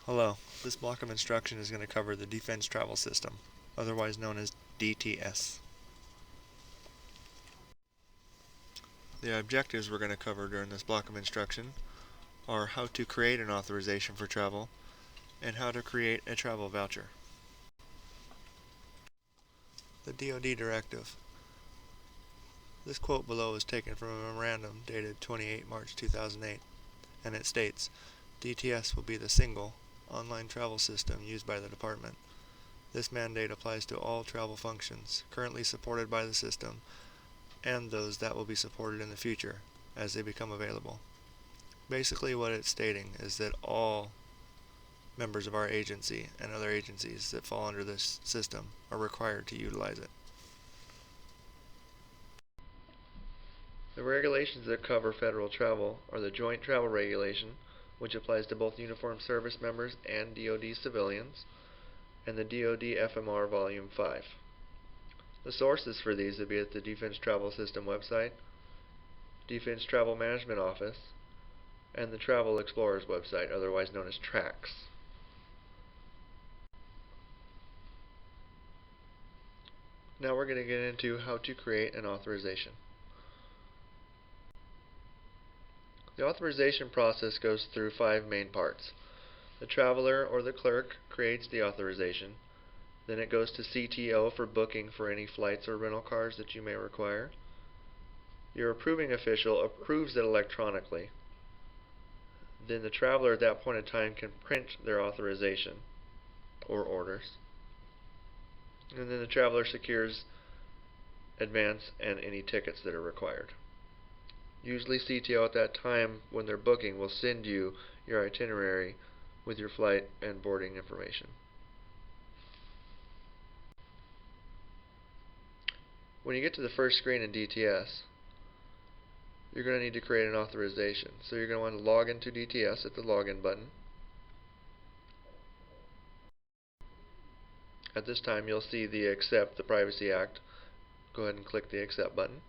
Hello, this block of instruction is going to cover the Defense Travel System, otherwise known as DTS. The objectives we're going to cover during this block of instruction are how to create an authorization for travel and how to create a travel voucher. The DoD directive. This quote below is taken from a memorandum dated 28 March 2008, and it states, DTS will be the single online travel system used by the Department. This mandate applies to all travel functions currently supported by the system and those that will be supported in the future as they become available. Basically what it's stating is that all members of our agency and other agencies that fall under this system are required to utilize it. The regulations that cover federal travel are the Joint Travel Regulation, which applies to both uniformed service members and DoD civilians, and the DoD FMR Volume 5. The sources for these would be at the Defense Travel System website, Defense Travel Management Office, and the Travel Explorers website, otherwise known as TRAX. Now we're going to get into how to create an authorization. The authorization process goes through 5 main parts. The traveler or the clerk creates the authorization. Then it goes to CTO for booking for any flights or rental cars that you may require. Your approving official approves it electronically. Then the traveler at that point in time can print their authorization or orders. And then the traveler secures advance and any tickets that are required. Usually CTO at that time when they're booking will send you your itinerary with your flight and boarding information. When you get to the first screen in DTS, you're going to need to create an authorization. So you're going to want to log into DTS at the login button. At this time you'll see the Accept the Privacy Act. Go ahead and click the Accept button.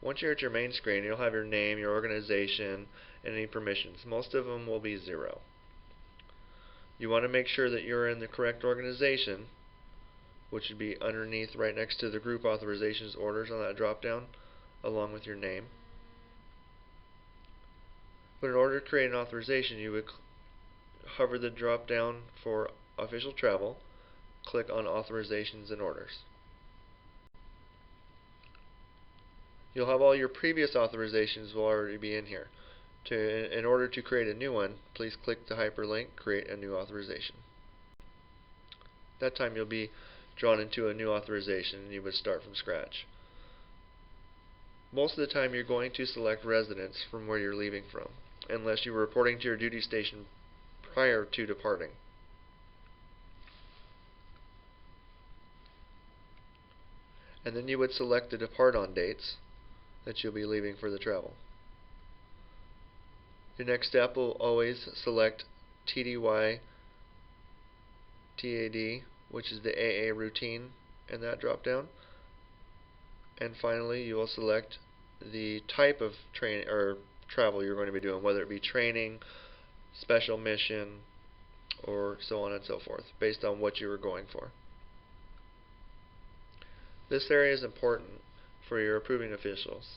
Once you're at your main screen, you'll have your name, your organization, and any permissions. Most of them will be 0. You want to make sure that you're in the correct organization, which would be underneath right next to the group authorizations orders on that drop down, along with your name. But in order to create an authorization, you would hover the drop down for official travel, click on Authorizations and Orders. You'll have all your previous authorizations will already be in here. In order to create a new one, please click the hyperlink, Create a New Authorization. That time you'll be drawn into a new authorization and you would start from scratch. Most of the time you're going to select residence from where you're leaving from, unless you were reporting to your duty station prior to departing. And then you would select the depart on dates that you'll be leaving for the travel. Your next step will always select TDY TAD, which is the AA routine in that drop down. And finally you will select the type of training or travel you're going to be doing, whether it be training, special mission, or so on and so forth, based on what you were going for. This area is important for your approving officials.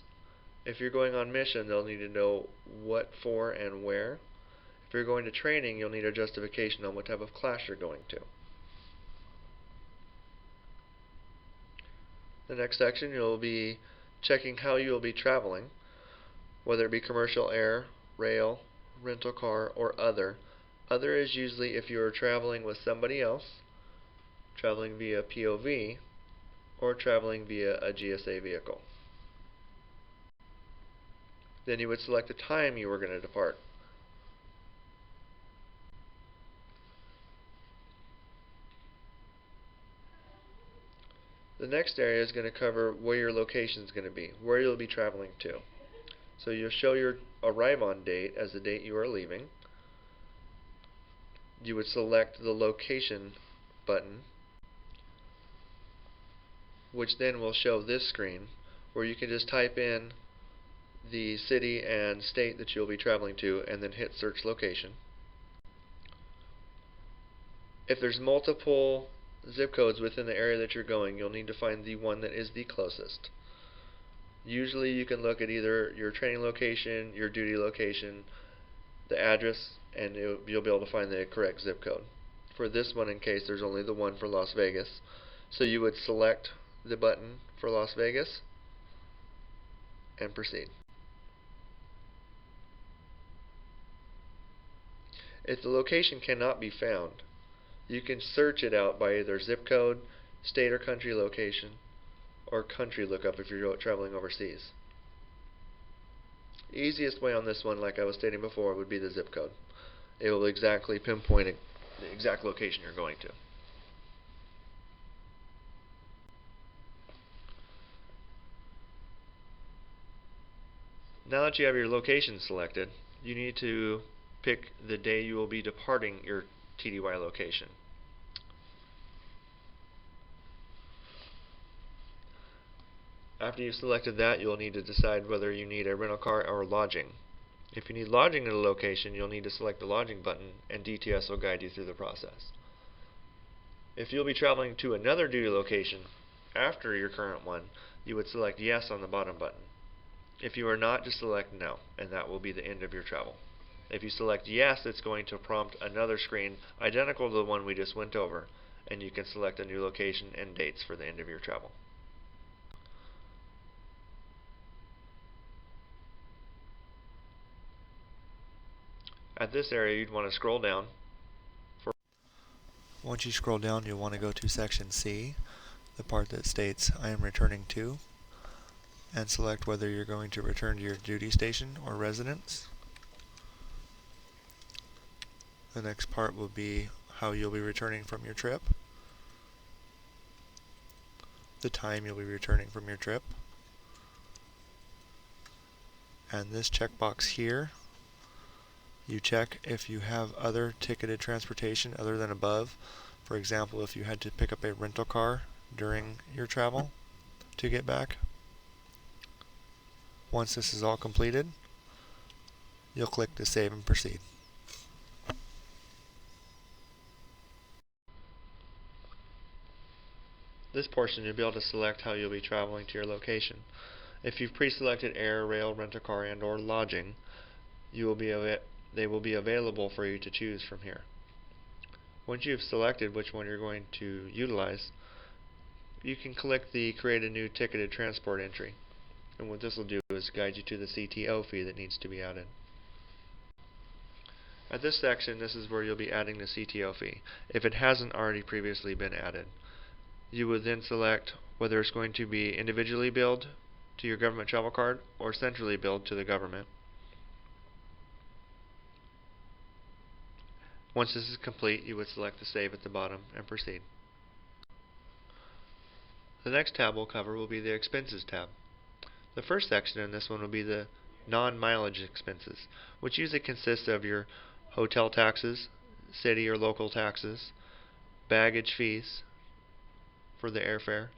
If you're going on mission, they'll need to know what for and where. If you're going to training, you'll need a justification on what type of class you're going to. The next section, you'll be checking how you'll be traveling, whether it be commercial air, rail, rental car, or other. Other is usually if you are traveling with somebody else, traveling via POV, or traveling via a GSA vehicle. Then you would select the time you were going to depart. The next area is going to cover where your location is going to be, where you'll be traveling to. So you'll show your arrive on date as the date you are leaving. You would select the location button, which then will show this screen where you can just type in the city and state that you'll be traveling to and then hit search location. If there's multiple zip codes within the area that you're going, you'll need to find the one that is the closest. Usually you can look at either your training location, your duty location, the address, and you'll be able to find the correct zip code. For this one, in case, there's only the one for Las Vegas. So you would select the button for Las Vegas and proceed. If the location cannot be found, you can search it out by either zip code, state or country location, or country lookup if you're traveling overseas. Easiest way on this one, like I was stating before, would be the zip code. It will exactly pinpoint the exact location you're going to. Now that you have your location selected, you need to pick the day you will be departing your TDY location. After you've selected that, you'll need to decide whether you need a rental car or lodging. If you need lodging at a location, you'll need to select the lodging button, and DTS will guide you through the process. If you'll be traveling to another duty location after your current one, you would select yes on the bottom button. If you are not, just select no, and that will be the end of your travel. If you select yes, it's going to prompt another screen identical to the one we just went over, and you can select a new location and dates for the end of your travel. At this area, you'd want to scroll down. Once you scroll down, you'll want to go to section C, the part that states I am returning to, and select whether you're going to return to your duty station or residence. The next part will be how you'll be returning from your trip, the time you'll be returning from your trip, and this checkbox here, you check if you have other ticketed transportation other than above. For example, if you had to pick up a rental car during your travel to get back. Once this is all completed, you'll click to save and proceed. This portion you'll be able to select how you'll be traveling to your location. If you've pre-selected air, rail, rent-a-car, and or lodging, they will be available for you to choose from here. Once you've selected which one you're going to utilize, you can click the Create a New Ticketed Transport entry. And what this will do is guide you to the CTO fee that needs to be added. At this section, this is where you'll be adding the CTO fee, if it hasn't already previously been added. You would then select whether it's going to be individually billed to your government travel card or centrally billed to the government. Once this is complete, you would select the Save at the bottom and proceed. The next tab we'll cover will be the Expenses tab. The first section in this one will be the non-mileage expenses, which usually consists of your hotel taxes, city or local taxes, baggage fees for the airfare.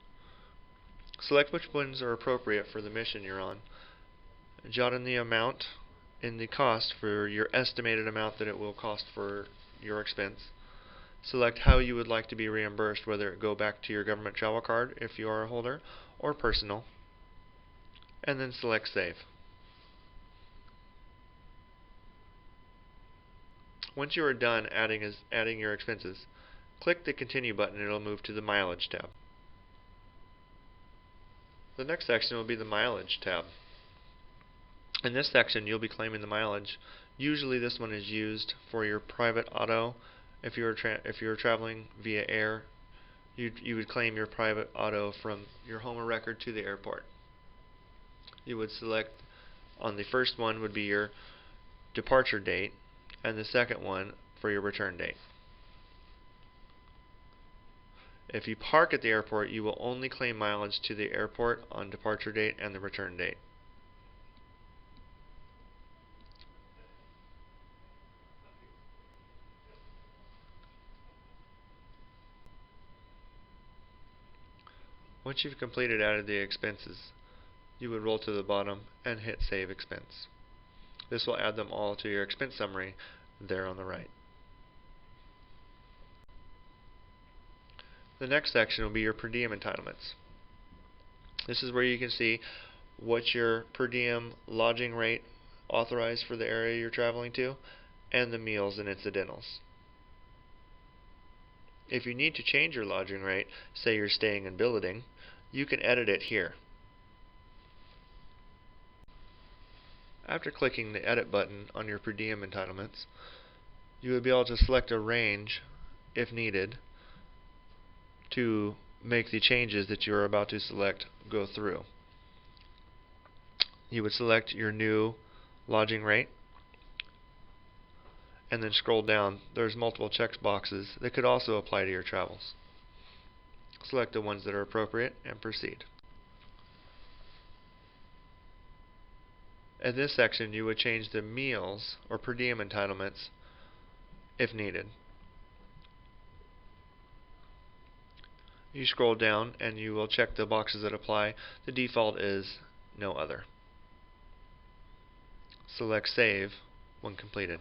Select which ones are appropriate for the mission you're on. Jot in the amount in the cost for your estimated amount that it will cost for your expense. Select how you would like to be reimbursed, whether it go back to your government travel card if you are a holder, or personal, and then select Save. Once you are done adding your expenses, click the Continue button and it will move to the Mileage tab. The next section will be the Mileage tab. In this section, you'll be claiming the mileage. Usually this one is used for your private auto. If you're traveling via air, you would claim your private auto from your home of record to the airport. You would select, on the first one would be your departure date, and the second one for your return date. If you park at the airport, you will only claim mileage to the airport on departure date and the return date. Once you've completed added the expenses, you would roll to the bottom and hit Save Expense. This will add them all to your expense summary there on the right. The next section will be your per diem entitlements. This is where you can see what's your per diem lodging rate authorized for the area you're traveling to, and the meals and incidentals. If you need to change your lodging rate, say you're staying in billeting, you can edit it here. After clicking the Edit button on your per diem entitlements, you will be able to select a range, if needed, to make the changes that you are about to select go through. You would select your new lodging rate, and then scroll down. There's multiple check boxes that could also apply to your travels. Select the ones that are appropriate and proceed. In this section, you would change the meals or per diem entitlements if needed. You scroll down and you will check the boxes that apply. The default is no other. Select Save when completed.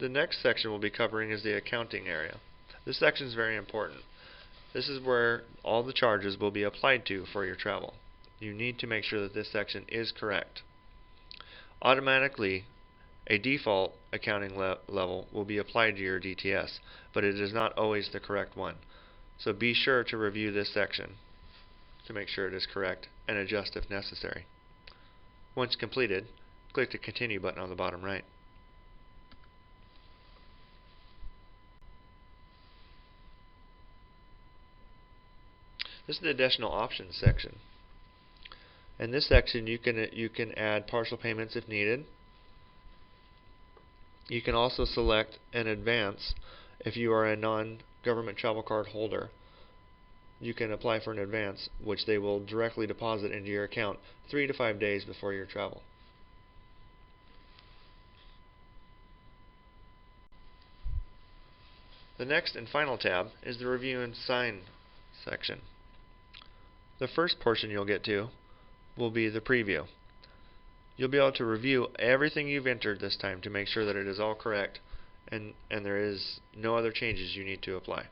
The next section we'll be covering is the accounting area. This section is very important. This is where all the charges will be applied to for your travel. You need to make sure that this section is correct. Automatically, a default accounting level will be applied to your DTS, but it is not always the correct one. So be sure to review this section to make sure it is correct and adjust if necessary. Once completed, click the Continue button on the bottom right. This is the additional options section. In this section, you can add partial payments if needed. You can also select an advance if you are a non-government travel card holder. You can apply for an advance, which they will directly deposit into your account 3 to 5 days before your travel. The next and final tab is the Review and Sign section. The first portion you'll get to will be the preview. You'll be able to review everything you've entered this time to make sure that it is all correct and there is no other changes you need to apply.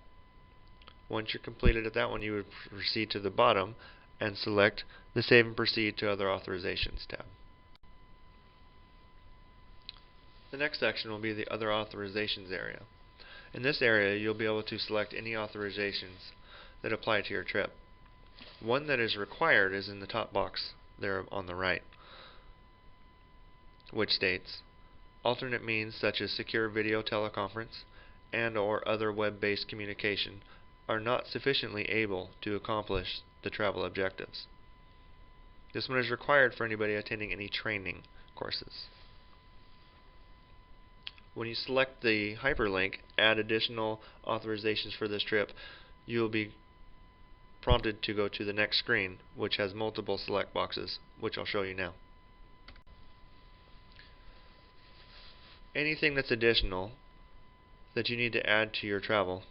Once you're completed at that one, you would proceed to the bottom and select the Save and Proceed to Other Authorizations tab. The next section will be the Other Authorizations area. In this area, you'll be able to select any authorizations that apply to your trip. One that is required is in the top box there on the right, which states, alternate means such as secure video teleconference and or other web-based communication are not sufficiently able to accomplish the travel objectives. This one is required for anybody attending any training courses. When you select the hyperlink, add additional authorizations for this trip, you will be prompted to go to the next screen, which has multiple select boxes, which I'll show you now. Anything that's additional that you need to add to your travel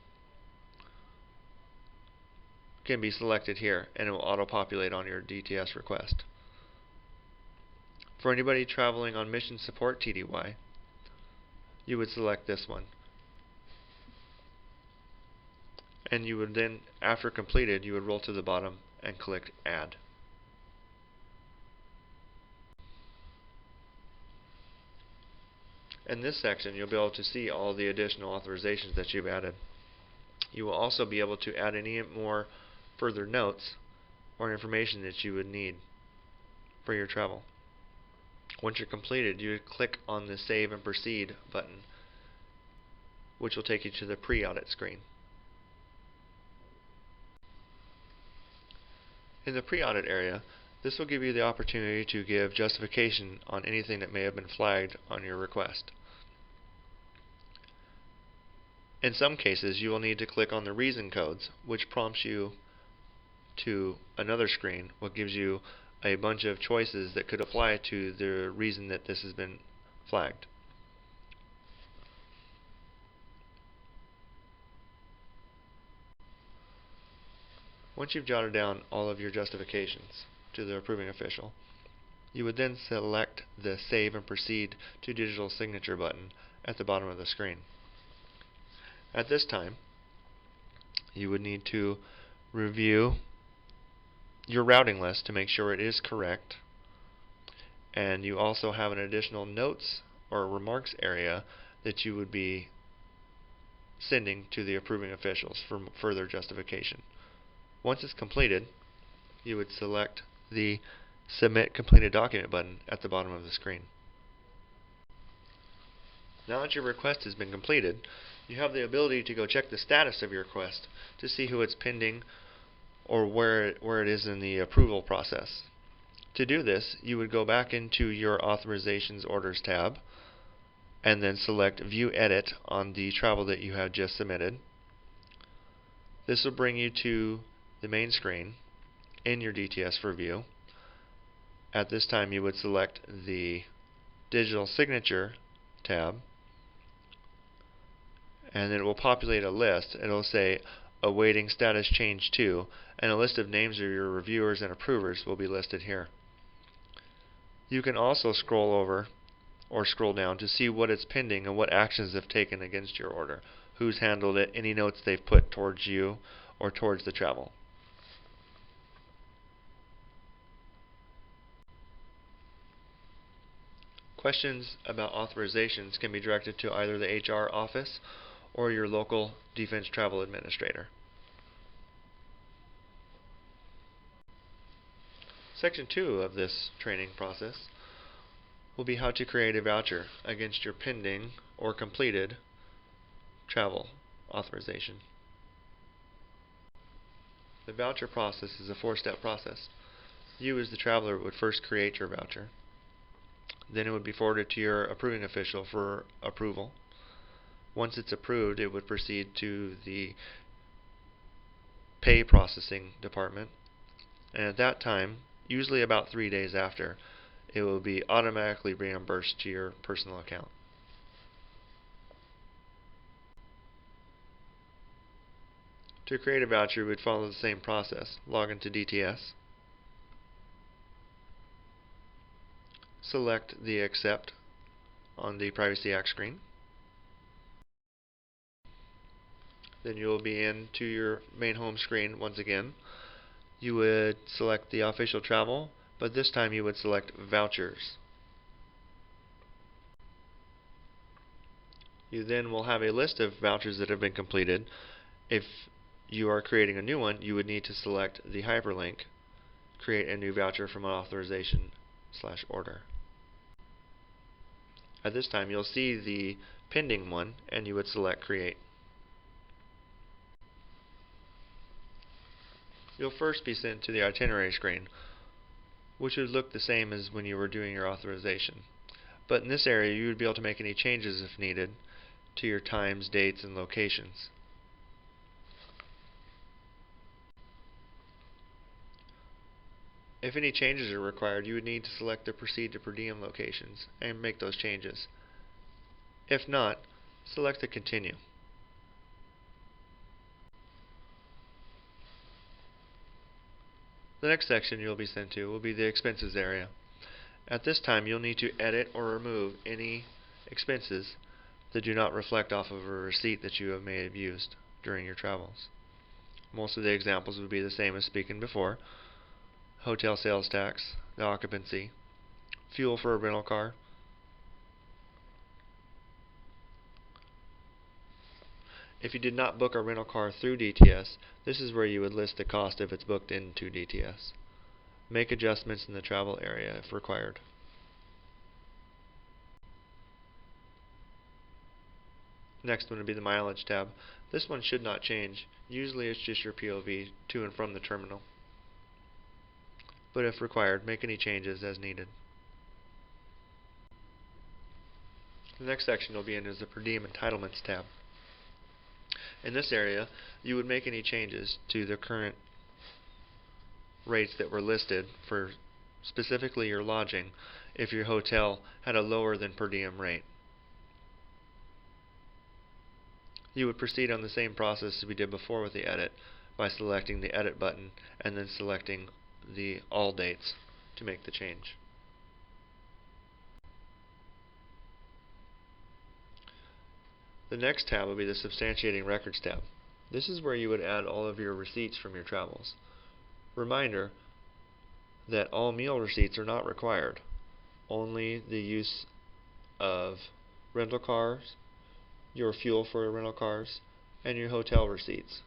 can be selected here, and it will auto-populate on your DTS request. For anybody traveling on mission support TDY, you would select this one. And you would then, after completed, you would roll to the bottom and click Add. In this section, you'll be able to see all the additional authorizations that you've added. You will also be able to add any more further notes or information that you would need for your travel. Once you're completed, you would click on the Save and Proceed button, which will take you to the pre-audit screen. In the pre-audit area, this will give you the opportunity to give justification on anything that may have been flagged on your request. In some cases, you will need to click on the reason codes, which prompts you to another screen, what gives you a bunch of choices that could apply to the reason that this has been flagged. Once you've jotted down all of your justifications to the approving official, you would then select the Save and Proceed to Digital Signature button at the bottom of the screen. At this time, you would need to review your routing list to make sure it is correct, and you also have an additional notes or remarks area that you would be sending to the approving officials for further justification. Once it's completed, you would select the Submit Completed Document button at the bottom of the screen. Now that your request has been completed, you have the ability to go check the status of your request to see who it's pending or where it is in the approval process. To do this, you would go back into your Authorizations Orders tab and then select View Edit on the travel that you have just submitted. This will bring you to the main screen in your DTS for view. At this time, you would select the Digital Signature tab, and it will populate a list. It will say Awaiting Status Change To, and a list of names of your reviewers and approvers will be listed here. You can also scroll over or scroll down to see what it's pending and what actions they've taken against your order, who's handled it, any notes they've put towards you or towards the travel. Questions about authorizations can be directed to either the HR office or your local defense travel administrator. Section 2 of this training process will be how to create a voucher against your pending or completed travel authorization. The voucher process is a 4-step process. You, as the traveler, would first create your voucher. Then it would be forwarded to your approving official for approval. Once it's approved, it would proceed to the pay processing department, and at that time, usually about 3 days after, it will be automatically reimbursed to your personal account. To create a voucher, we would follow the same process. Log into DTS, select the Accept on the Privacy Act screen. Then you will be into your main home screen once again. You would select the official travel, but this time you would select Vouchers. You then will have a list of vouchers that have been completed. If you are creating a new one, you would need to select the hyperlink, Create a New Voucher from an Authorization/Order. At this time, you'll see the pending one, and you would select Create. You'll first be sent to the itinerary screen, which would look the same as when you were doing your authorization. But in this area, you would be able to make any changes if needed to your times, dates, and locations. If any changes are required, you would need to select the Proceed to Per Diem locations and make those changes. If not, select the Continue. The next section you'll be sent to will be the Expenses area. At this time, you'll need to edit or remove any expenses that do not reflect off of a receipt that you may have used during your travels. Most of the examples would be the same as speaking before. Hotel sales tax, the occupancy, fuel for a rental car, if you did not book a rental car through DTS, this is where you would list the cost if it's booked into DTS. Make adjustments in the travel area if required. Next one would be the Mileage tab. This one should not change. Usually it's just your POV to and from the terminal. But if required, make any changes as needed. The next section you'll be in is the Per Diem Entitlements tab. In this area, you would make any changes to the current rates that were listed for specifically your lodging if your hotel had a lower than per diem rate. You would proceed on the same process as we did before with the edit by selecting the Edit button and then selecting the All Dates to make the change. The next tab will be the Substantiating Records tab. This is where you would add all of your receipts from your travels. Reminder that all meal receipts are not required. Only the use of rental cars, your fuel for rental cars, and your hotel receipts.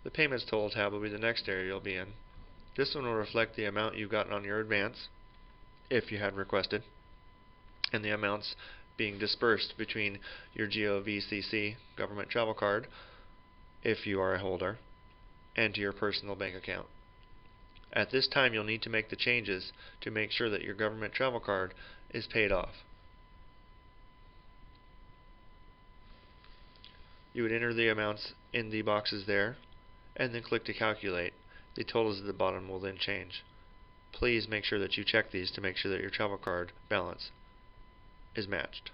The Payments Total tab will be the next area you'll be in. This one will reflect the amount you've gotten on your advance, if you had requested, and the amounts being dispersed between your GOVCC government travel card, if you are a holder, and to your personal bank account. At this time, you'll need to make the changes to make sure that your government travel card is paid off. You would enter the amounts in the boxes there, and then click to calculate. The totals at the bottom will then change. Please make sure that you check these to make sure that your travel card balance is matched.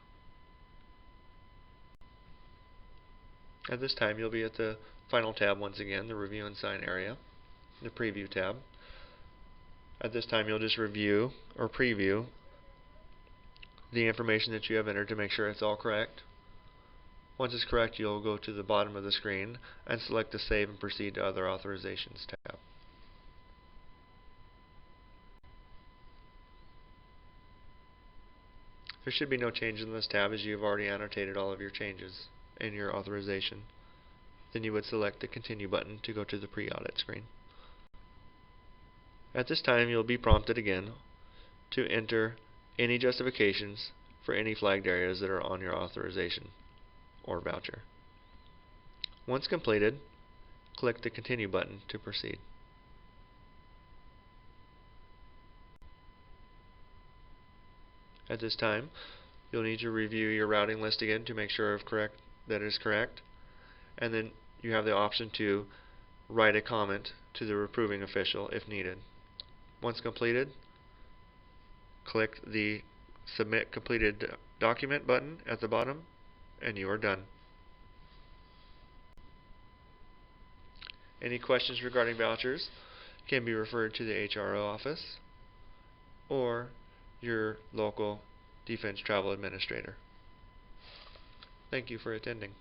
At this time, you'll be at the final tab once again, the Review and Sign area, the Preview tab. At this time, you'll just review or preview the information that you have entered to make sure it's all correct. Once it's correct, you'll go to the bottom of the screen and select the Save and Proceed to Other Authorizations tab. There should be no change in this tab as you've already annotated all of your changes in your authorization. Then you would select the Continue button to go to the pre-audit screen. At this time, you'll be prompted again to enter any justifications for any flagged areas that are on your authorization or voucher. Once completed, click the Continue button to proceed. At this time, you'll need to review your routing list again to make sure that it is correct, and then you have the option to write a comment to the approving official if needed. Once completed, click the Submit Completed Document button at the bottom, and you are done. Any questions regarding vouchers can be referred to the HRO office or your local Defense Travel Administrator. Thank you for attending.